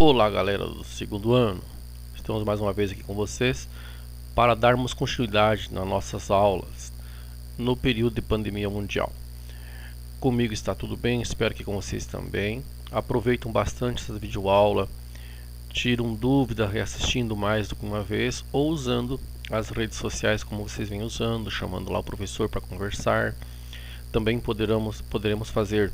Olá, galera do segundo ano, estamos mais uma vez aqui com vocês para darmos continuidade nas nossas aulas no período de pandemia mundial. Comigo está tudo bem, espero que com vocês também. Aproveitam bastante essa videoaula, tiram dúvida reassistindo mais do que uma vez ou usando as redes sociais como vocês vêm usando, chamando lá o professor para conversar. Também poderemos fazer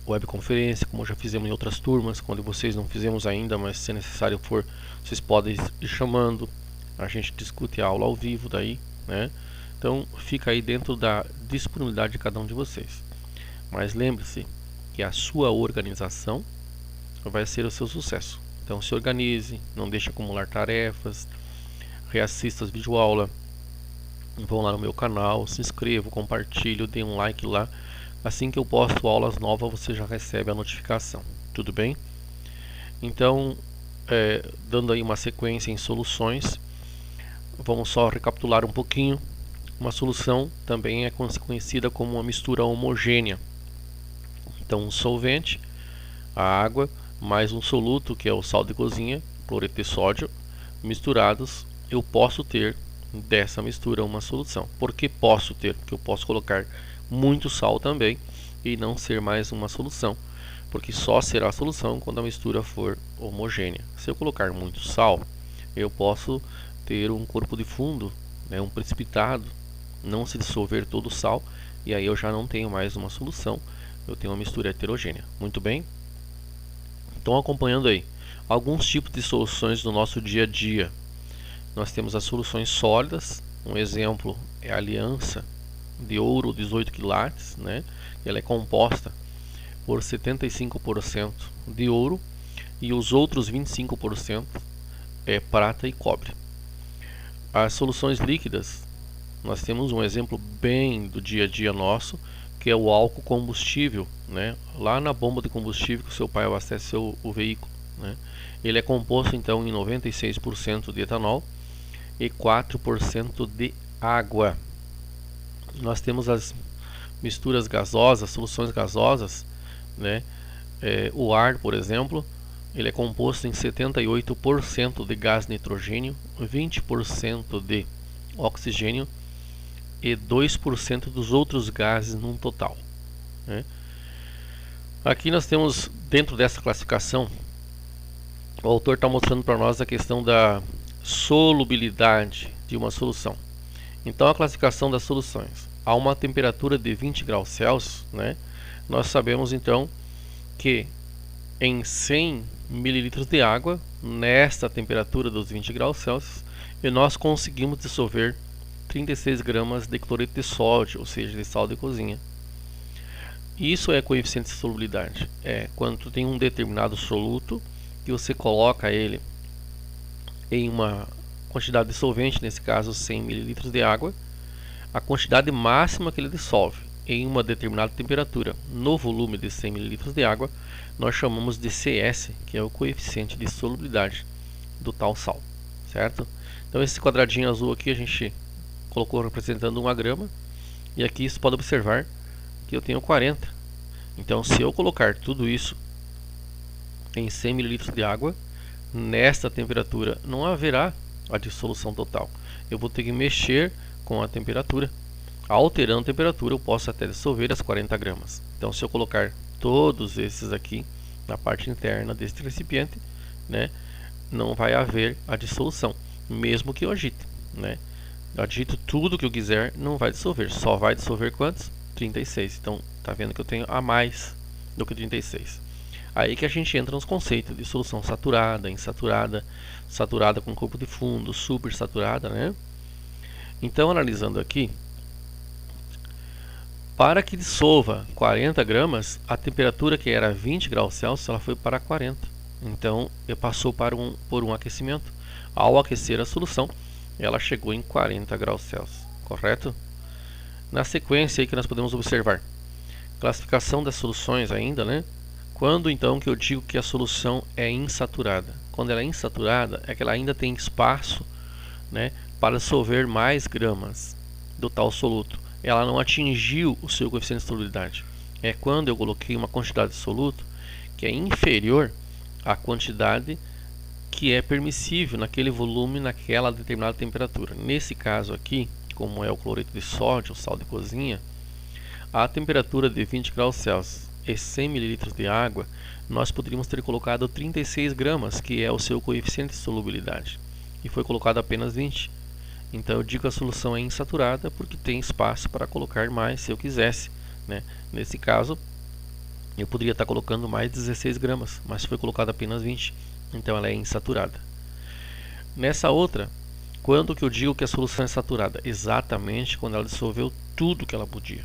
webconferência, como já fizemos em outras turmas, quando vocês não fizemos ainda, mas se necessário for, vocês podem ir chamando, a gente discute a aula ao vivo daí, né? Então fica aí dentro da disponibilidade de cada um de vocês. Mas lembre-se que a sua organização vai ser o seu sucesso. Então se organize, não deixe acumular tarefas, reassista as videoaulas, vão lá no meu canal, se inscrevam, compartilhem, dê um like lá. Assim que eu posto aulas novas, você já recebe a notificação. Tudo bem? Então, dando aí uma sequência em soluções, vamos só recapitular um pouquinho. Uma solução também é conhecida como uma mistura homogênea. Então, um solvente, a água, mais um soluto, que é o sal de cozinha, cloreto de sódio, misturados, eu posso ter dessa mistura uma solução. Por que posso ter? Porque eu posso colocar muito sal também e não ser mais uma solução, porque só será a solução quando a mistura for homogênea. Se eu colocar muito sal, eu posso ter um corpo de fundo, né, um precipitado, não se dissolver todo o sal, e aí eu já não tenho mais uma solução, eu tenho uma mistura heterogênea. Muito bem? Então, acompanhando aí alguns tipos de soluções do nosso dia a dia. Nós temos as soluções sólidas, um exemplo é a aliança de ouro 18 quilates, né? Ela é composta por 75% de ouro e os outros 25% é prata e cobre. As soluções líquidas, nós temos um exemplo bem do dia a dia nosso, que é o álcool combustível, né? Lá na bomba de combustível que o seu pai abastece o veículo, né? Ele é composto então em 96% de etanol e 4% de água. Nós temos as misturas gasosas, soluções gasosas, né? O ar, por exemplo, ele é composto em 78% de gás nitrogênio, 20% de oxigênio e 2% dos outros gases num total, né? Aqui nós temos, dentro dessa classificação, o autor está mostrando para nós a questão da solubilidade de uma solução. Então, a classificação das soluções. A uma temperatura de 20 graus Celsius, né, nós sabemos então que em 100 ml de água, nesta temperatura dos 20 graus Celsius, nós conseguimos dissolver 36 gramas de cloreto de sódio, ou seja, de sal de cozinha. Isso é coeficiente de solubilidade. É quando tu tem um determinado soluto que você coloca ele em uma quantidade de solvente, nesse caso 100 ml de água, a quantidade máxima que ele dissolve em uma determinada temperatura no volume de 100 ml de água, nós chamamos de CS, que é o coeficiente de solubilidade do tal sal, certo? Então esse quadradinho azul aqui a gente colocou representando 1 grama, e aqui você pode observar que eu tenho 40. Então se eu colocar tudo isso em 100 ml de água, nesta temperatura não haverá a dissolução total. Eu vou ter que mexer com a temperatura. Alterando a temperatura, eu posso até dissolver as 40 gramas. Então, se eu colocar todos esses aqui na parte interna deste recipiente, né, não vai haver a dissolução, mesmo que eu agite, né? Eu agito tudo que eu quiser, não vai dissolver. Só vai dissolver quantos? 36. Então, tá vendo que eu tenho a mais do que 36. Aí que a gente entra nos conceitos de solução saturada, insaturada, saturada com corpo de fundo, supersaturada, né? Então, analisando aqui, para que dissolva 40 gramas, a temperatura que era 20 graus Celsius, ela foi para 40. Então, passou por um aquecimento. Ao aquecer a solução, ela chegou em 40 graus Celsius, correto? Na sequência aí que nós podemos observar, classificação das soluções ainda, né? Quando então que eu digo que a solução é insaturada? Quando ela é insaturada, é que ela ainda tem espaço, né, para dissolver mais gramas do tal soluto. Ela não atingiu o seu coeficiente de solubilidade. É quando eu coloquei uma quantidade de soluto que é inferior a quantidade que é permissível naquele volume, naquela determinada temperatura. Nesse caso aqui, como é o cloreto de sódio, o sal de cozinha, a temperatura de 20 graus Celsius e 100 ml de água, nós poderíamos ter colocado 36 gramas, que é o seu coeficiente de solubilidade, e foi colocado apenas 20. Então eu digo que a solução é insaturada porque tem espaço para colocar mais se eu quisesse, né? Nesse caso, eu poderia estar colocando mais 16 gramas, mas foi colocado apenas 20. Então ela é insaturada. Nessa outra, quando que eu digo que a solução é saturada? Exatamente quando ela dissolveu tudo que ela podia.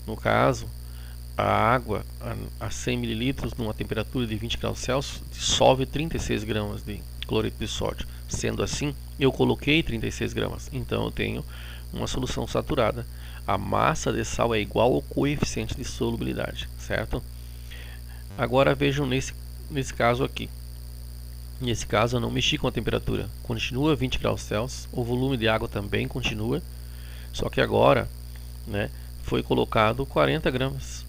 No caso, a água a 100 ml numa temperatura de 20 graus Celsius dissolve 36 gramas de cloreto de sódio. Sendo assim, eu coloquei 36 gramas, então eu tenho uma solução saturada. A massa de sal é igual ao coeficiente de solubilidade, certo? Agora vejam nesse caso aqui. Nesse caso eu não mexi com a temperatura, continua 20 graus Celsius, o volume de água também continua, só que agora, né, foi colocado 40 gramas.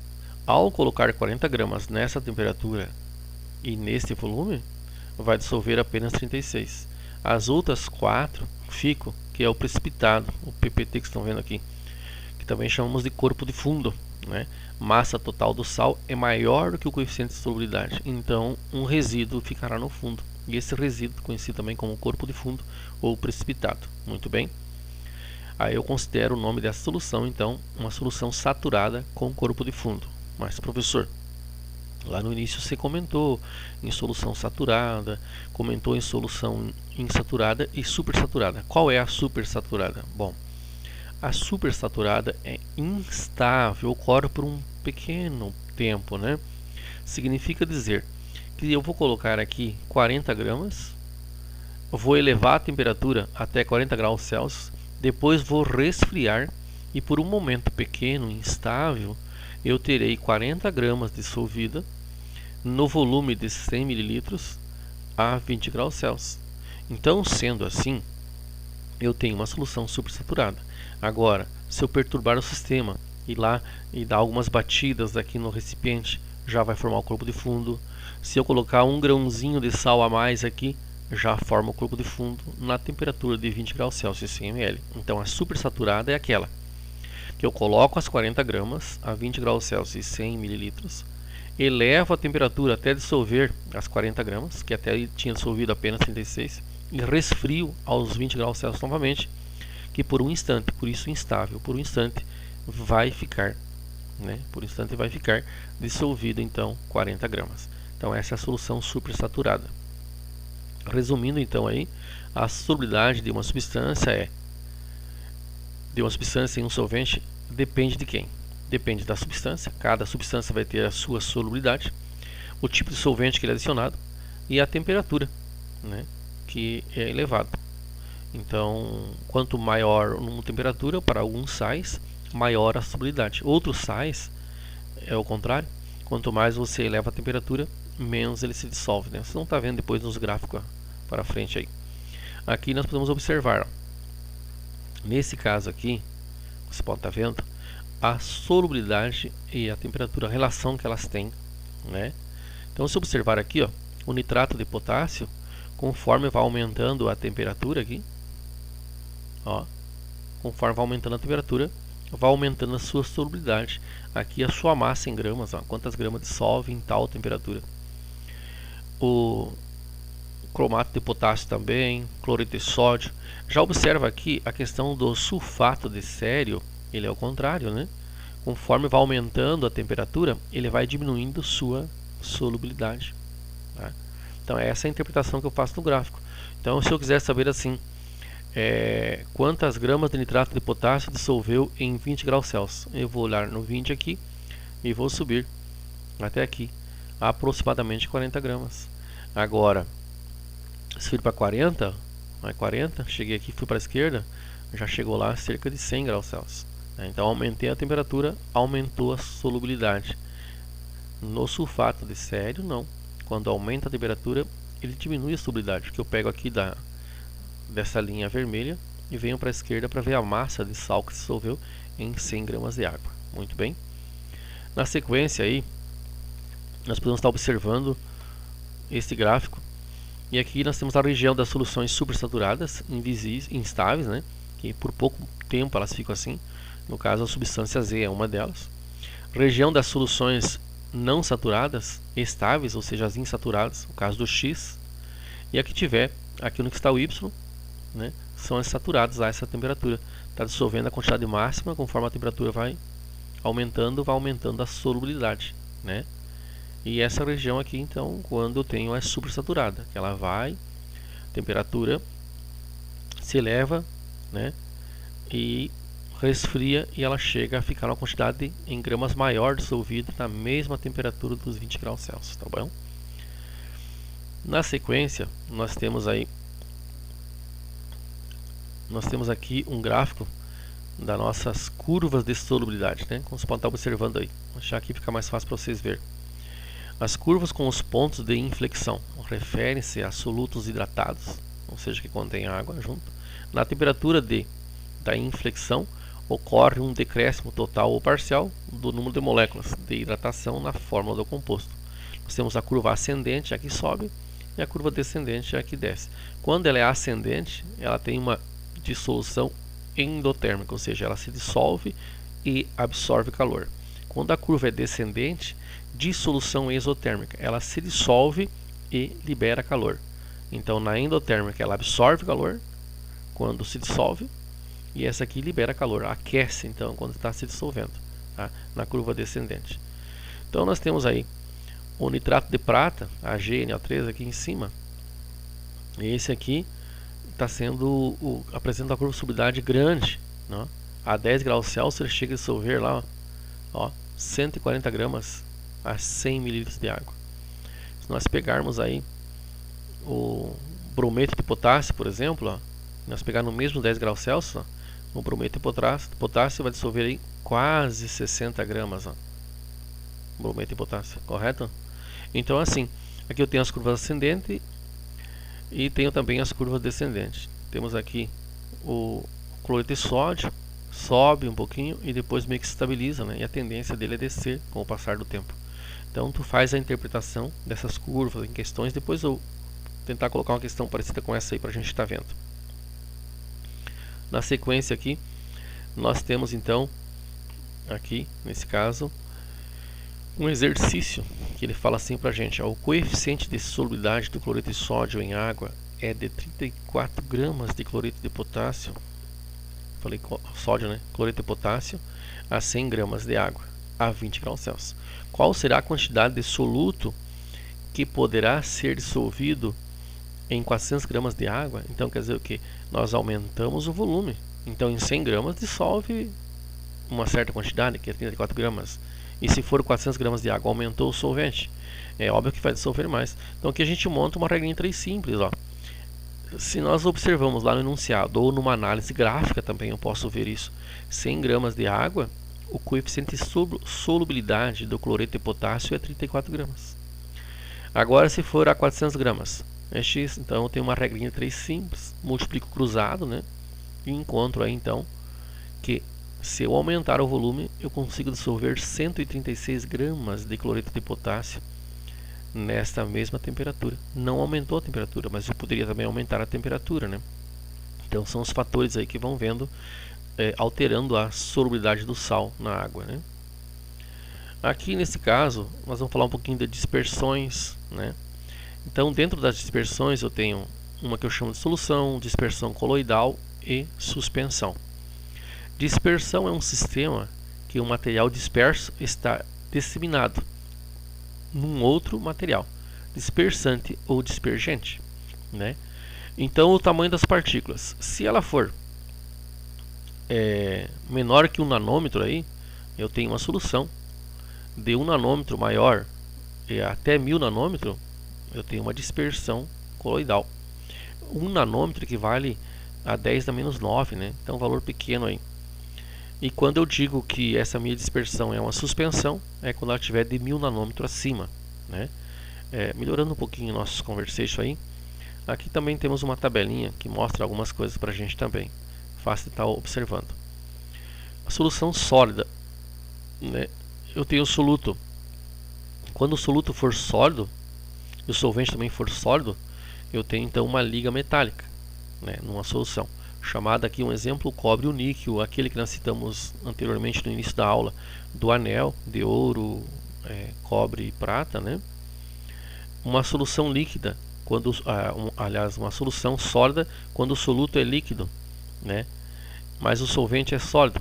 Ao colocar 40 gramas nessa temperatura e nesse volume, vai dissolver apenas 36. As outras 4 ficam, que é o precipitado, o PPT que estão vendo aqui, que também chamamos de corpo de fundo, né? Massa total do sal é maior do que o coeficiente de solubilidade, então um resíduo ficará no fundo. E esse resíduo, conhecido também como corpo de fundo ou precipitado. Muito bem? Aí eu considero o nome dessa solução, então, uma solução saturada com corpo de fundo. Mas, professor, lá no início você comentou em solução saturada, comentou em solução insaturada e supersaturada. Qual é a supersaturada? Bom, a supersaturada é instável, ocorre por um pequeno tempo, né? Significa dizer que eu vou colocar aqui 40 gramas, vou elevar a temperatura até 40 graus Celsius, depois vou resfriar e por um momento pequeno, instável, eu terei 40 gramas dissolvida no volume de 100 ml a 20 graus Celsius. Então, sendo assim, eu tenho uma solução supersaturada. Agora, se eu perturbar o sistema, ir lá e dar algumas batidas aqui no recipiente, já vai formar o corpo de fundo. Se eu colocar um grãozinho de sal a mais aqui, já forma o corpo de fundo na temperatura de 20 graus Celsius, 100 ml. Então a supersaturada é aquela que eu coloco as 40 gramas a 20 graus Celsius, 100 ml, elevo a temperatura até dissolver as 40 gramas, que até tinha dissolvido apenas 36, e resfrio aos 20 graus Celsius novamente, que por um instante, por isso instável, por um instante vai ficar, né? Por um instante vai ficar dissolvido então 40 gramas. Então essa é a solução supersaturada. Resumindo então aí, a solubilidade de uma substância em um solvente depende de quem? Depende da substância. Cada substância vai ter a sua solubilidade, o tipo de solvente que ele é adicionado e a temperatura, né, que é elevada. Então, quanto maior uma temperatura para alguns sais, maior a solubilidade. Outros sais é o contrário. Quanto mais você eleva a temperatura, menos ele se dissolve, né? Você não está vendo depois nos gráficos para frente aí. Aqui nós podemos observar, ó, nesse caso aqui, você pode estar vendo a solubilidade e a temperatura, a relação que elas têm, né? Então, se observar aqui, ó, o nitrato de potássio, conforme vai aumentando a temperatura aqui, ó, conforme vai aumentando a temperatura, vai aumentando a sua solubilidade. Aqui a sua massa em gramas, ó, quantas gramas dissolve em tal temperatura. O cromato de potássio também, cloreto de sódio. Já observa aqui a questão do sulfato de sério, ele é o contrário, né? Conforme vai aumentando a temperatura, ele vai diminuindo sua solubilidade, tá? Então essa é a interpretação que eu faço no gráfico. Então, se eu quiser saber assim, quantas gramas de nitrato de potássio dissolveu em 20 graus Celsius, eu vou olhar no 20 aqui e vou subir até aqui, aproximadamente 40 gramas. Agora, se for para 40, cheguei aqui, fui para a esquerda, já chegou lá cerca de 100 graus Celsius. Então aumentei a temperatura, aumentou a solubilidade. No sulfato de sério, não. Quando aumenta a temperatura, ele diminui a solubilidade, que eu pego aqui dessa linha vermelha e venho para a esquerda para ver a massa de sal que se dissolveu em 100 gramas de água. Muito bem. Na sequência aí, nós podemos estar observando este gráfico. E aqui nós temos a região das soluções supersaturadas, instáveis, né? Que por pouco tempo elas ficam assim. No caso, a substância Z é uma delas. Região das soluções não saturadas, estáveis, ou seja, as insaturadas, no caso do X. E aqui tiver, aqui no que está o Y, né? São as saturadas a essa temperatura. Está dissolvendo a quantidade máxima, conforme a temperatura vai aumentando a solubilidade, né? E essa região aqui, então, quando eu tenho a supersaturada, que ela vai, a temperatura se eleva, né? E resfria e ela chega a ficar uma quantidade em gramas maior dissolvida na mesma temperatura dos 20 graus Celsius, tá bom? Na sequência, nós temos aqui um gráfico das nossas curvas de solubilidade, né? Como vocês podem estar observando aí. Vou deixar aqui ficar mais fácil para vocês verem. As curvas com os pontos de inflexão referem-se a solutos hidratados, ou seja, que contém água junto. Na temperatura da inflexão ocorre um decréscimo total ou parcial do número de moléculas de hidratação na fórmula do composto. Nós temos a curva ascendente, aqui sobe, e a curva descendente, aqui desce. Quando ela é ascendente, ela tem uma dissolução endotérmica, ou seja, ela se dissolve e absorve calor. Quando a curva é descendente, dissolução exotérmica, ela se dissolve e libera calor. Então na endotérmica ela absorve calor quando se dissolve, e essa aqui libera calor, aquece então quando está se dissolvendo, tá? Na curva descendente. Então nós temos aí o nitrato de prata, AgNO3 aqui em cima. Esse aqui está sendo apresenta uma curva de solubilidade grande, né? A 10 graus Celsius chega a dissolver lá, ó, 140 gramas a 100 ml de água. Se nós pegarmos aí o brometo de potássio, por exemplo, ó, nós pegar no mesmo 10 graus Celsius, ó, o brometo de potássio vai dissolver aí quase 60 gramas, ó, brometo de potássio, correto? Então assim, aqui eu tenho as curvas ascendentes e tenho também as curvas descendentes. Temos aqui o cloreto de sódio, sobe um pouquinho e depois meio que se estabiliza, né? E a tendência dele é descer com o passar do tempo. Então tu faz a interpretação dessas curvas em questões, depois eu tentar colocar uma questão parecida com essa aí para a gente estar vendo. Na sequência aqui, nós temos então, aqui nesse caso, um exercício que ele fala assim para a gente, ó, o coeficiente de solubilidade do cloreto de sódio em água é de 34 gramas de cloreto de potássio, falei sódio, né? Cloreto de potássio a 100 gramas de água a 20 graus Celsius. Qual será a quantidade de soluto que poderá ser dissolvido em 400 gramas de água? Então quer dizer o que? Nós aumentamos o volume. Então em 100 gramas dissolve uma certa quantidade, que é 34 gramas. E se for 400 gramas de água, aumentou o solvente. É óbvio que vai dissolver mais. Então aqui a gente monta uma regrinha 3 simples, ó. Se nós observamos lá no enunciado ou numa análise gráfica também eu posso ver isso. 100 gramas de água, o coeficiente de solubilidade do cloreto de potássio é 34 gramas. Agora se for a 400 gramas, é X, então eu tenho uma regrinha 3 simples, multiplico cruzado, né? E encontro aí então que se eu aumentar o volume, eu consigo dissolver 136 gramas de cloreto de potássio nesta mesma temperatura. Não aumentou a temperatura, mas eu poderia também aumentar a temperatura, né? Então são os fatores aí que vão vendo, alterando a solubilidade do sal na água, né? Aqui nesse caso, nós vamos falar um pouquinho de dispersões, né? Então dentro das dispersões eu tenho uma que eu chamo de solução, dispersão coloidal e suspensão. Dispersão é um sistema que o material disperso está disseminado num outro material, dispersante ou dispergente, né? Então o tamanho das partículas, se ela for menor que 1 nanômetro aí, eu tenho uma solução. De 1 nanômetro maior e até 1000 nanômetro, eu tenho uma dispersão coloidal. 1 nanômetro equivale a 10 a menos 9, né? Então um valor pequeno aí. E quando eu digo que essa minha dispersão é uma suspensão, é quando ela estiver de 1000 nanômetros acima, né? Melhorando um pouquinho nossos conversation aí. Aqui também temos uma tabelinha que mostra algumas coisas para a gente também. Fácil de estar observando. A solução sólida, né? Eu tenho o soluto. Quando o soluto for sólido, e o solvente também for sólido, eu tenho então uma liga metálica, né, numa solução. Chamada aqui um exemplo, o cobre e o níquel, aquele que nós citamos anteriormente no início da aula, do anel de ouro, cobre e prata, né? Uma solução líquida, quando, aliás, uma solução sólida quando o soluto é líquido, né? Mas o solvente é sólido.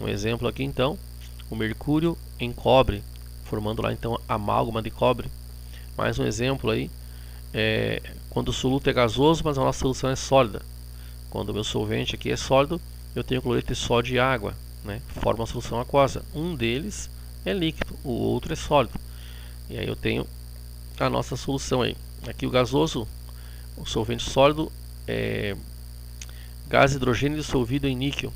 Um exemplo aqui então, o mercúrio em cobre, formando lá então amálgama de cobre. Mais um exemplo aí, quando o soluto é gasoso, mas a nossa solução é sólida. Quando o meu solvente aqui é sólido, eu tenho cloreto de sódio e água, né? Forma uma solução aquosa. Um deles é líquido, o outro é sólido. E aí eu tenho a nossa solução aí. Aqui o gasoso, o solvente sólido é gás hidrogênio dissolvido em níquel.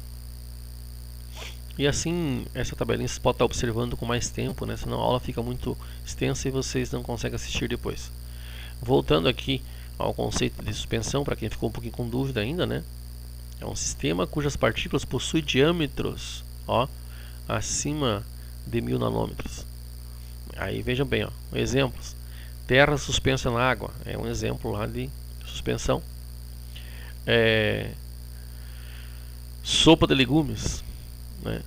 E assim, essa tabelinha você pode estar observando com mais tempo, né? Senão a aula fica muito extensa e vocês não conseguem assistir depois. Voltando aqui ao conceito de suspensão, para quem ficou um pouquinho com dúvida ainda, né? É um sistema cujas partículas possuem diâmetros, ó, acima de 1000 nanômetros. Aí vejam bem, ó, exemplos. Terra suspensa na água, é um exemplo lá de suspensão. Sopa de legumes, né?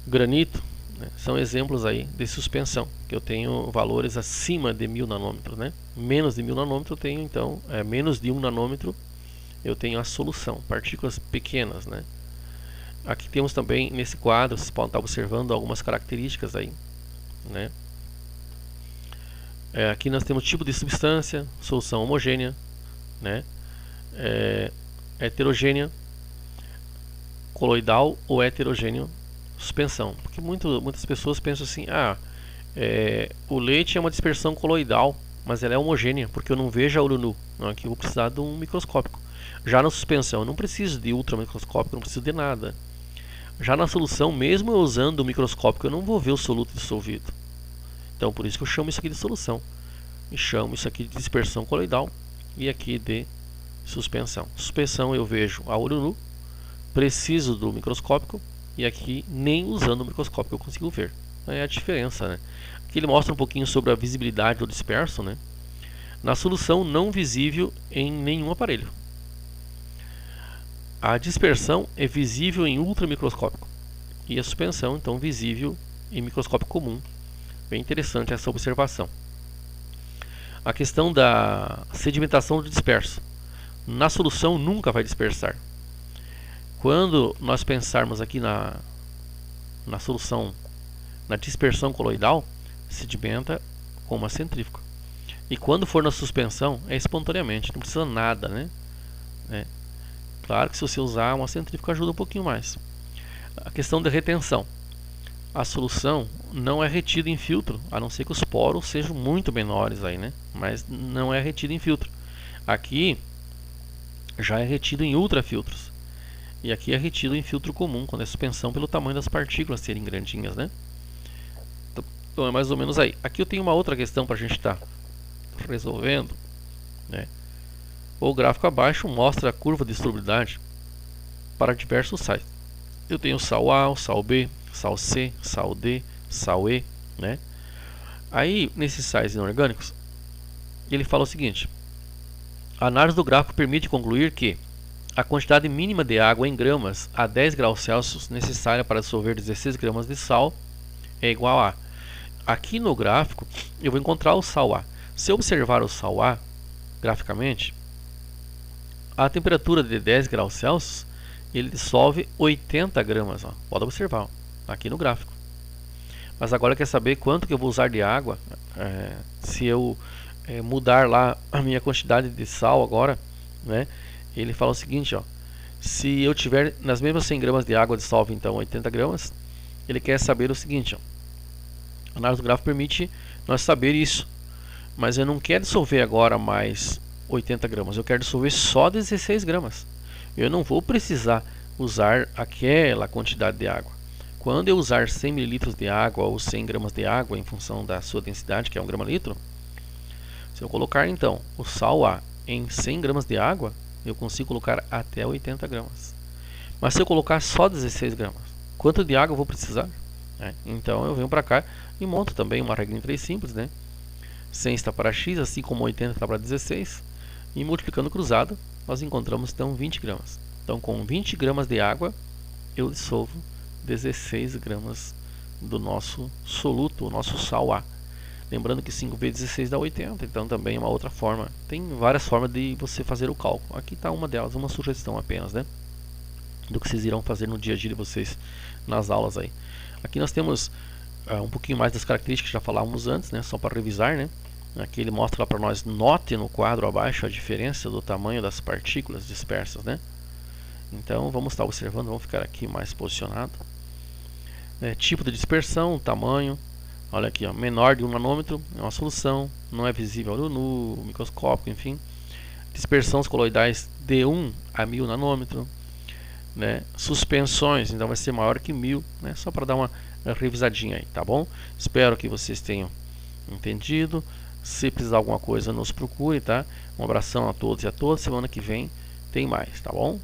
Granito, né? São exemplos aí de suspensão, que eu tenho valores acima de 1000 nanômetros, né? Menos de 1000 nanômetros eu tenho então, menos de 1 nanômetro eu tenho a solução, partículas pequenas, né? Aqui temos também nesse quadro, vocês podem estar observando algumas características aí, né? Aqui nós temos tipo de substância, solução homogênea, né? Heterogênea, coloidal ou heterogêneo, suspensão. Porque muitas pessoas pensam assim, o leite é uma dispersão coloidal, mas ela é homogênea, porque eu não vejo a olho nu. Não, aqui eu vou precisar de um microscópico. Já na suspensão, eu não preciso de ultramicroscópico, não preciso de nada. Já na solução, mesmo eu usando o microscópico, eu não vou ver o soluto dissolvido. Então, por isso que eu chamo isso aqui de solução. E chamo isso aqui de dispersão coloidal e aqui de suspensão. Suspensão eu vejo a olho nu, preciso do microscópico, e aqui nem usando o microscópio eu consigo ver. É a diferença, né? Aqui ele mostra um pouquinho sobre a visibilidade do disperso, né? Na solução não visível em nenhum aparelho. A dispersão é visível em ultramicroscópico e a suspensão então visível em microscópio comum. Bem interessante essa observação. A questão da sedimentação do disperso. Na solução nunca vai dispersar. Quando nós pensarmos aqui na solução, na dispersão coloidal, sedimenta com uma centrífuga. E quando for na suspensão, é espontaneamente, não precisa nada, né? Claro que se você usar uma centrífuga ajuda um pouquinho mais. A questão da retenção. A solução não é retida em filtro, a não ser que os poros sejam muito menores aí, né? Mas não é retida em filtro. Aqui já é retido em ultrafiltros. E aqui é retido em filtro comum, quando é suspensão pelo tamanho das partículas serem grandinhas, né? Então é mais ou menos aí. Aqui eu tenho uma outra questão para a gente estar resolvendo, né? O gráfico abaixo mostra a curva de solubilidade para diversos sais. Eu tenho sal A, sal B, sal C, sal D, sal E, né? Aí, nesses sais inorgânicos, ele fala o seguinte: a análise do gráfico permite concluir que a quantidade mínima de água em gramas a 10 graus Celsius necessária para dissolver 16 gramas de sal é igual a... Aqui no gráfico, eu vou encontrar o sal A. Se eu observar o sal A, graficamente, a temperatura de 10 graus Celsius, ele dissolve 80 gramas. Ó. Pode observar, ó, aqui no gráfico. Mas agora quer saber quanto que eu vou usar de água? Se eu mudar lá a minha quantidade de sal agora, né? Ele fala o seguinte, ó, se eu tiver nas mesmas 100 gramas de água, dissolve então 80 gramas. Ele quer saber o seguinte, ó, a análise do gráfico permite nós saber isso, mas eu não quero dissolver agora mais 80 gramas, eu quero dissolver só 16 gramas. Eu não vou precisar usar aquela quantidade de água. Quando eu usar 100 ml de água ou 100 gramas de água em função da sua densidade, que é 1 grama litro, se eu colocar então o sal A em 100 gramas de água, eu consigo colocar até 80 gramas. Mas se eu colocar só 16 gramas, quanto de água eu vou precisar? Então eu venho para cá e monto também uma regra em 3 simples, né? 100 está para x, assim como 80 está para 16. E multiplicando cruzado, nós encontramos então 20 gramas. Então, com 20 gramas de água, eu dissolvo 16 gramas do nosso soluto, o nosso sal A. Lembrando que 5 vezes 16 dá 80, então também é uma outra forma. Tem várias formas de você fazer o cálculo. Aqui está uma delas, uma sugestão apenas, né? Do que vocês irão fazer no dia a dia de vocês nas aulas aí. Aqui nós temos um pouquinho mais das características que já falávamos antes, né? Só para revisar, né? Aqui ele mostra lá para nós, note no quadro abaixo a diferença do tamanho das partículas dispersas, né? Então vamos estar observando, vamos ficar aqui mais posicionado. Tipo de dispersão, tamanho. Olha aqui, ó, menor de 1 nanômetro é uma solução, não é visível ao olho nu, microscópico, enfim. Dispersões coloidais de 1 a 1000 nanômetro. Né? Suspensões, então vai ser maior que 1000, né? Só para dar uma revisadinha aí, tá bom? Espero que vocês tenham entendido. Se precisar alguma coisa, nos procure, tá? Um abração a todos e a todas. Semana que vem tem mais, tá bom?